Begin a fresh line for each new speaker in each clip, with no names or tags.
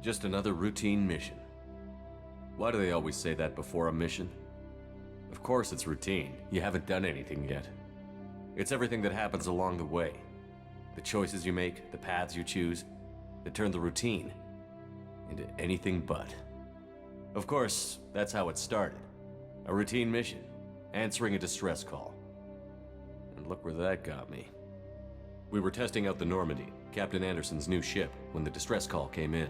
Just another routine mission. Why do they always say that before a mission? Of course it's routine. You haven't done anything yet. It's everything that happens along the way. The choices you make, the paths you choose, that turn the routine into anything but. Of course, that's how it started. A routine mission, answering a distress call. And look where that got me. We were testing out the Normandy, Captain Anderson's new ship, when the distress call came in.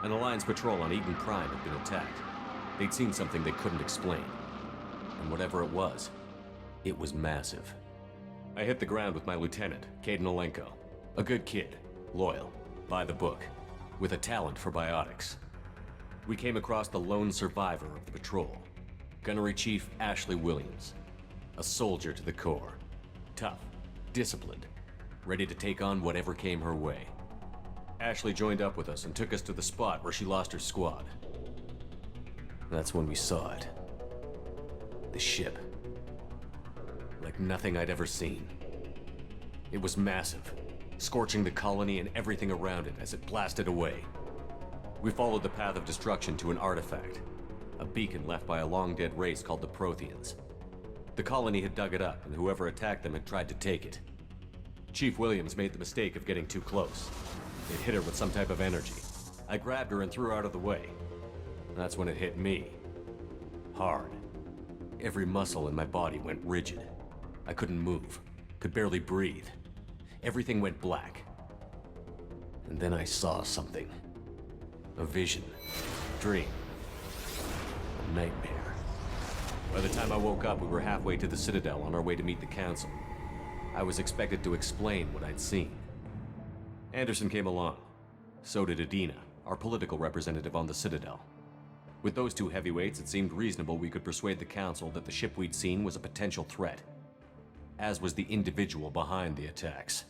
An Alliance patrol on Eden Prime had been attacked. They'd seen something they couldn't explain. And whatever it was massive. I hit the ground with my lieutenant, Caden Olenko. A good kid, loyal, by the book, with a talent for biotics. We came across the lone survivor of the patrol, Gunnery Chief Ashley Williams. A soldier to the core. Tough, disciplined, ready to take on whatever came her way. Ashley joined up with us and took us to the spot where she lost her squad. That's when we saw it. The ship. Like nothing I'd ever seen. It was massive, scorching the colony and everything around it as it blasted away. We followed the path of destruction to an artifact, a beacon left by a long-dead race called the Protheans. The colony had dug it up, and whoever attacked them had tried to take it. Chief Williams made the mistake of getting too close. It hit her with some type of energy. I grabbed her and threw her out of the way. That's when it hit me. Hard. Every muscle in my body went rigid. I couldn't move, could barely breathe. Everything went black. And then I saw something. A vision. Dream. A nightmare. By the time I woke up, we were halfway to the Citadel on our way to meet the Council. I was expected to explain what I'd seen. Anderson came along. So did Adina, our political representative on the Citadel. With those two heavyweights, it seemed reasonable we could persuade the Council that the ship we'd seen was a potential threat, as was the individual behind the attacks.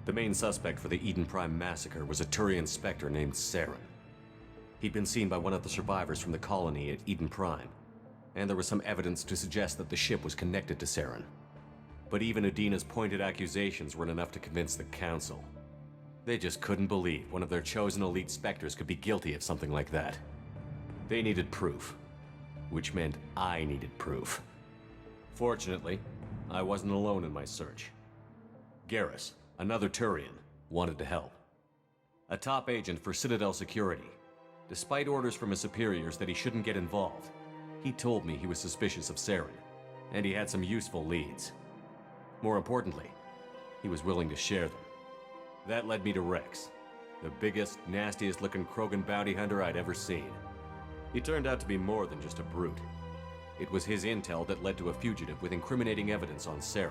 The main suspect for the Eden Prime massacre was a Turian Spectre named Saren. He'd been seen by one of the survivors from the colony at Eden Prime, and there was some evidence to suggest that the ship was connected to Saren. But even Adina's pointed accusations weren't enough to convince the Council. They just couldn't believe one of their chosen elite Spectres could be guilty of something like that. They needed proof, which meant I needed proof. Fortunately, I wasn't alone in my search. Garrus, another Turian, wanted to help. A top agent for Citadel Security. Despite orders from his superiors that he shouldn't get involved, he told me he was suspicious of Saren, and he had some useful leads. More importantly, he was willing to share them. That led me to Rex, the biggest, nastiest looking Krogan bounty hunter I'd ever seen. He turned out to be more than just a brute. It was his intel that led to a fugitive with incriminating evidence on Saren.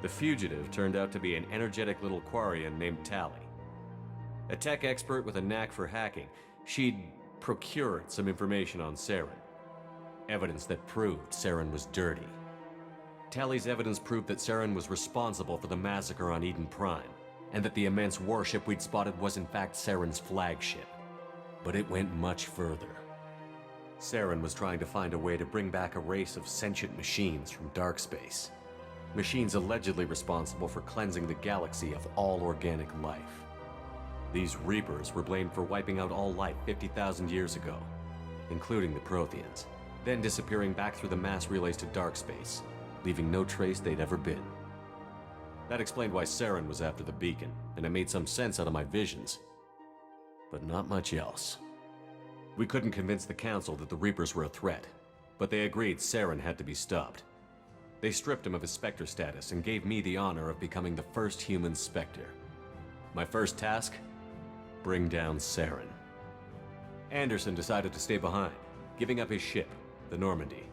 The fugitive turned out to be an energetic little Quarian named Tally. A tech expert with a knack for hacking, she'd procured some information on Saren. Evidence that proved Saren was dirty. Tally's evidence proved that Saren was responsible for the massacre on Eden Prime, and that the immense warship we'd spotted was in fact Saren's flagship. But it went much further. Saren was trying to find a way to bring back a race of sentient machines from dark space. Machines allegedly responsible for cleansing the galaxy of all organic life. These Reapers were blamed for wiping out all life 50,000 years ago, including the Protheans, then disappearing back through the mass relays to dark space, leaving no trace they'd ever been. That explained why Saren was after the beacon, and it made some sense out of my visions. But not much else. We couldn't convince the Council that the Reapers were a threat, but they agreed Saren had to be stopped. They stripped him of his Spectre status and gave me the honor of becoming the first human Spectre. My first task? Bring down Saren. Anderson decided to stay behind, giving up his ship, the Normandy.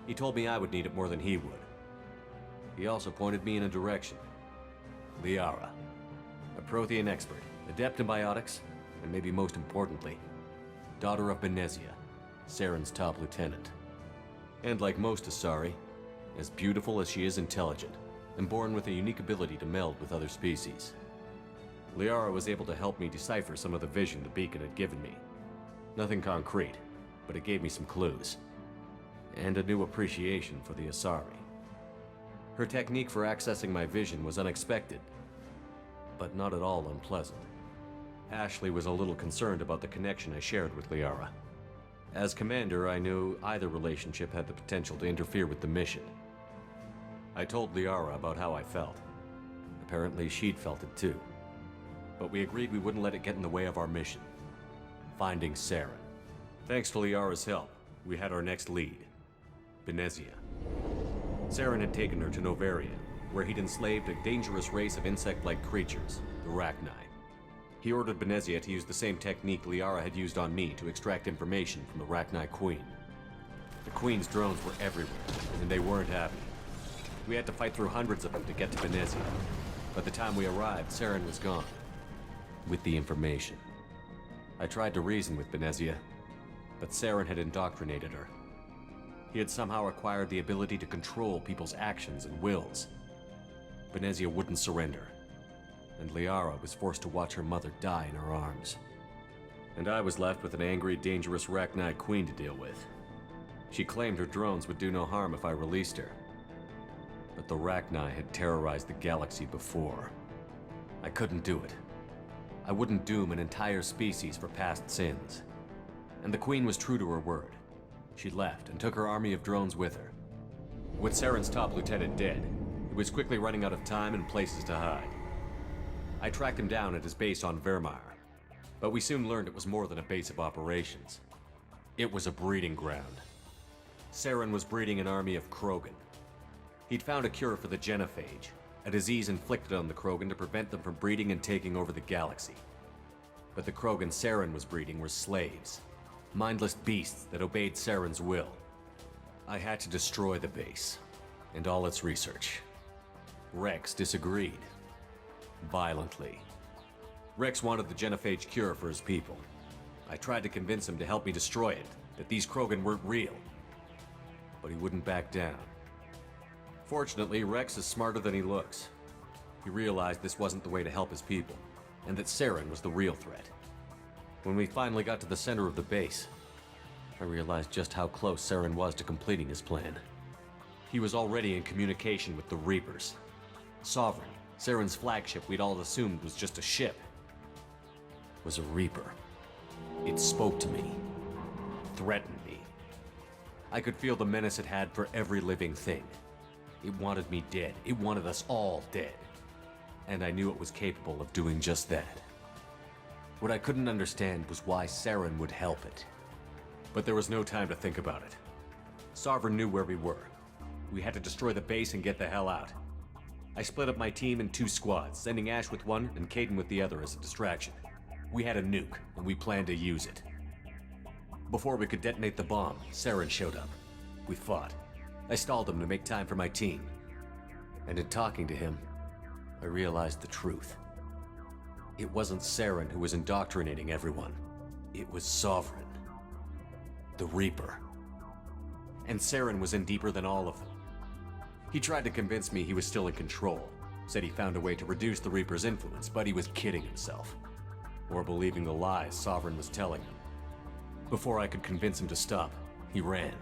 He told me I would need it more than he would. He also pointed me in a direction. Liara, a Prothean expert, adept in biotics, and maybe most importantly, daughter of Benezia, Saren's top lieutenant. And like most Asari, as beautiful as she is intelligent, and born with a unique ability to meld with other species. Liara was able to help me decipher some of the vision the beacon had given me. Nothing concrete, but it gave me some clues. And a new appreciation for the Asari. Her technique for accessing my vision was unexpected, but not at all unpleasant. Ashley was a little concerned about the connection I shared with Liara. As commander, I knew either relationship had the potential to interfere with the mission. I told Liara about how I felt. Apparently, she'd felt it too. But we agreed we wouldn't let it get in the way of our mission. Finding Saren. Thanks to Liara's help, we had our next lead. Benezia. Saren had taken her to Novaria, where he'd enslaved a dangerous race of insect-like creatures, the Rachni. He ordered Benezia to use the same technique Liara had used on me to extract information from the Rachni Queen. The Queen's drones were everywhere, and they weren't happy. We had to fight through hundreds of them to get to Benezia. By the time we arrived, Saren was gone. With the information. I tried to reason with Benezia, but Saren had indoctrinated her. He had somehow acquired the ability to control people's actions and wills. Benezia wouldn't surrender, and Liara was forced to watch her mother die in her arms. And I was left with an angry, dangerous Rachni Queen to deal with. She claimed her drones would do no harm if I released her. But the Rachni had terrorized the galaxy before. I couldn't do it. I wouldn't doom an entire species for past sins. And the Queen was true to her word. She left and took her army of drones with her. With Saren's top lieutenant dead, he was quickly running out of time and places to hide. I tracked him down at his base on Vermeer, but we soon learned it was more than a base of operations. It was a breeding ground. Saren was breeding an army of Krogan. He'd found a cure for the genophage, a disease inflicted on the Krogan to prevent them from breeding and taking over the galaxy. But the Krogan Saren was breeding were slaves, mindless beasts that obeyed Saren's will. I had to destroy the base, and all its research. Rex disagreed. Violently. Rex wanted the genophage cure for his people. I tried to convince him to help me destroy it, that these Krogan weren't real. But he wouldn't back down. Fortunately, Rex is smarter than he looks. He realized this wasn't the way to help his people, and that Saren was the real threat. When we finally got to the center of the base, I realized just how close Saren was to completing his plan. He was already in communication with the Reapers. Sovereign, Saren's flagship we'd all assumed was just a ship, was a Reaper. It spoke to me, threatened me. I could feel the menace it had for every living thing. It wanted me dead. It wanted us all dead. And I knew it was capable of doing just that. What I couldn't understand was why Saren would help it. But there was no time to think about it. Sovereign knew where we were. We had to destroy the base and get the hell out. I split up my team in 2 squads, sending Ash with one and Caden with the other as a distraction. We had a nuke, and we planned to use it. Before we could detonate the bomb, Saren showed up. We fought. I stalled him to make time for my team. And in talking to him, I realized the truth. It wasn't Saren who was indoctrinating everyone. It was Sovereign. The Reaper. And Saren was in deeper than all of them. He tried to convince me he was still in control. Said he found a way to reduce the Reaper's influence, but he was kidding himself. Or believing the lies Sovereign was telling him. Before I could convince him to stop, he ran,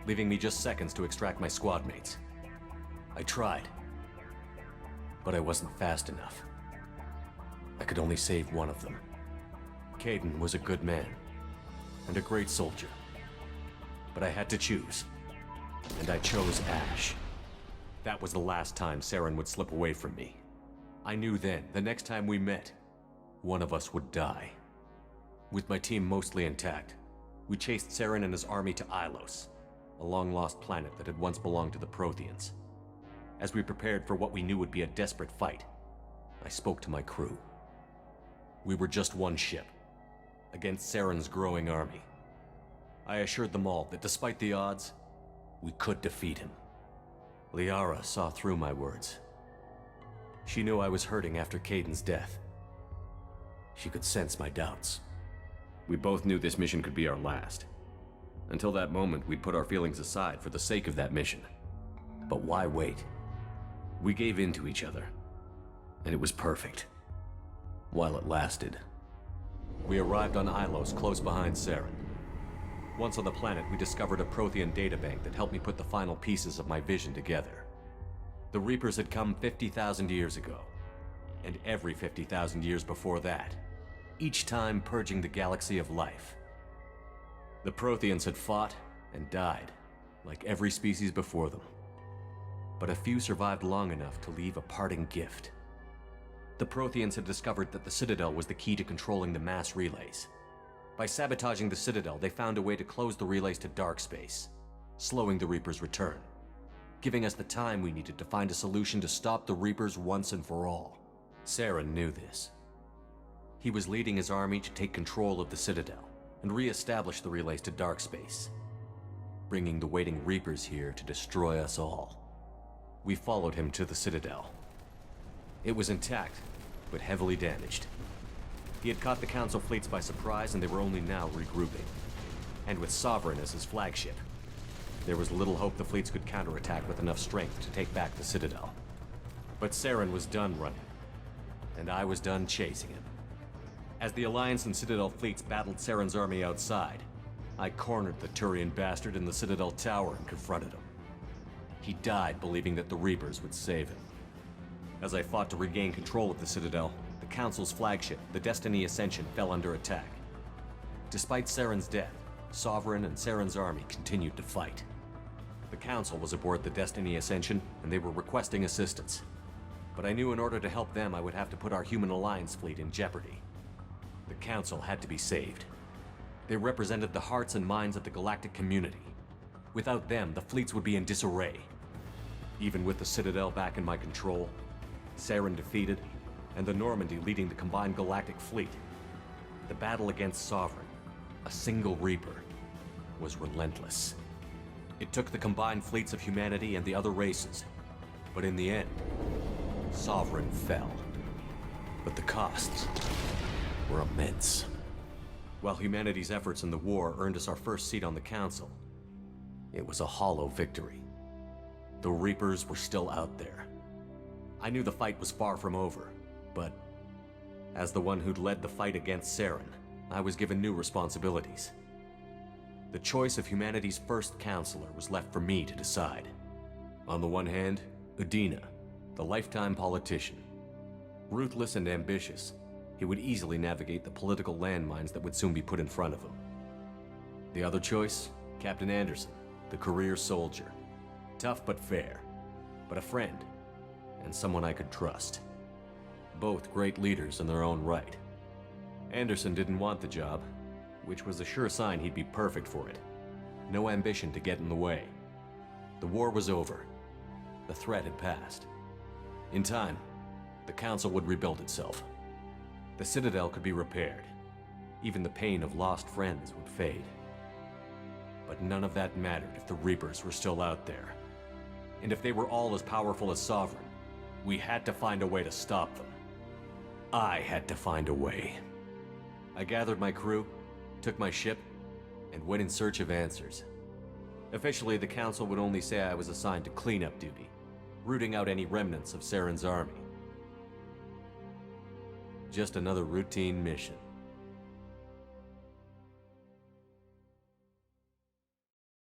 leaving me just seconds to extract my squad mates. I tried, but I wasn't fast enough. I could only save one of them. Caden was a good man, and a great soldier. But I had to choose, and I chose Ash. That was the last time Saren would slip away from me. I knew then, the next time we met, one of us would die. With my team mostly intact, we chased Saren and his army to Ilos, a long-lost planet that had once belonged to the Protheans. As we prepared for what we knew would be a desperate fight, I spoke to my crew. We were just one ship, against Saren's growing army. I assured them all that despite the odds, we could defeat him. Liara saw through my words. She knew I was hurting after Caden's death. She could sense my doubts. We both knew this mission could be our last. Until that moment, we'd put our feelings aside for the sake of that mission. But why wait? We gave in to each other, and it was perfect. While it lasted. We arrived on Ilos close behind Saren. Once on the planet, we discovered a Prothean databank that helped me put the final pieces of my vision together. The Reapers had come 50,000 years ago, and every 50,000 years before that. each time purging the galaxy of life. The Protheans had fought and died, like every species before them. But a few survived long enough to leave a parting gift. The Protheans had discovered that the Citadel was the key to controlling the mass relays. By sabotaging the Citadel, they found a way to close the relays to dark space, slowing the Reaper's return, giving us the time we needed to find a solution to stop the Reapers once and for all. Saren knew this. He was leading his army to take control of the Citadel and re-establish the relays to dark space, bringing the waiting Reapers here to destroy us all. We followed him to the Citadel. It was intact, but heavily damaged. He had caught the Council fleets by surprise, and they were only now regrouping. And with Sovereign as his flagship, there was little hope the fleets could counterattack with enough strength to take back the Citadel. But Saren was done running, and I was done chasing him. As the Alliance and Citadel fleets battled Saren's army outside, I cornered the Turian bastard in the Citadel tower and confronted him. He died believing that the Reapers would save him. As I fought to regain control of the Citadel, the Council's flagship, the Destiny Ascension, fell under attack. Despite Saren's death, Sovereign and Saren's army continued to fight. The Council was aboard the Destiny Ascension, and they were requesting assistance. But I knew in order to help them, I would have to put our human Alliance fleet in jeopardy. The Council had to be saved. They represented the hearts and minds of the galactic community. Without them, the fleets would be in disarray. Even with the Citadel back in my control, Saren defeated, and the Normandy leading the combined galactic fleet, the battle against Sovereign, a single Reaper, was relentless. It took the combined fleets of humanity and the other races, but in the end, Sovereign fell. But the costs were immense. While humanity's efforts in the war earned us our first seat on the Council, it was a hollow victory. The Reapers were still out there. I knew the fight was far from over, but as the one who'd led the fight against Saren, I was given new responsibilities. The choice of humanity's first counselor was left for me to decide. On the one hand, Udina, the lifetime politician. Ruthless and ambitious, he would easily navigate the political landmines that would soon be put in front of him. The other choice, Captain Anderson, the career soldier. Tough but fair, but a friend, and someone I could trust. Both great leaders in their own right. Anderson didn't want the job, which was a sure sign he'd be perfect for it. No ambition to get in the way. The war was over. The threat had passed. In time, the Council would rebuild itself. The Citadel could be repaired. Even the pain of lost friends would fade. But none of that mattered if the Reapers were still out there. And if they were all as powerful as Sovereign, we had to find a way to stop them. I had to find a way. I gathered my crew, took my ship, and went in search of answers. Officially, the Council would only say I was assigned to cleanup duty, rooting out any remnants of Saren's army. Just another routine mission.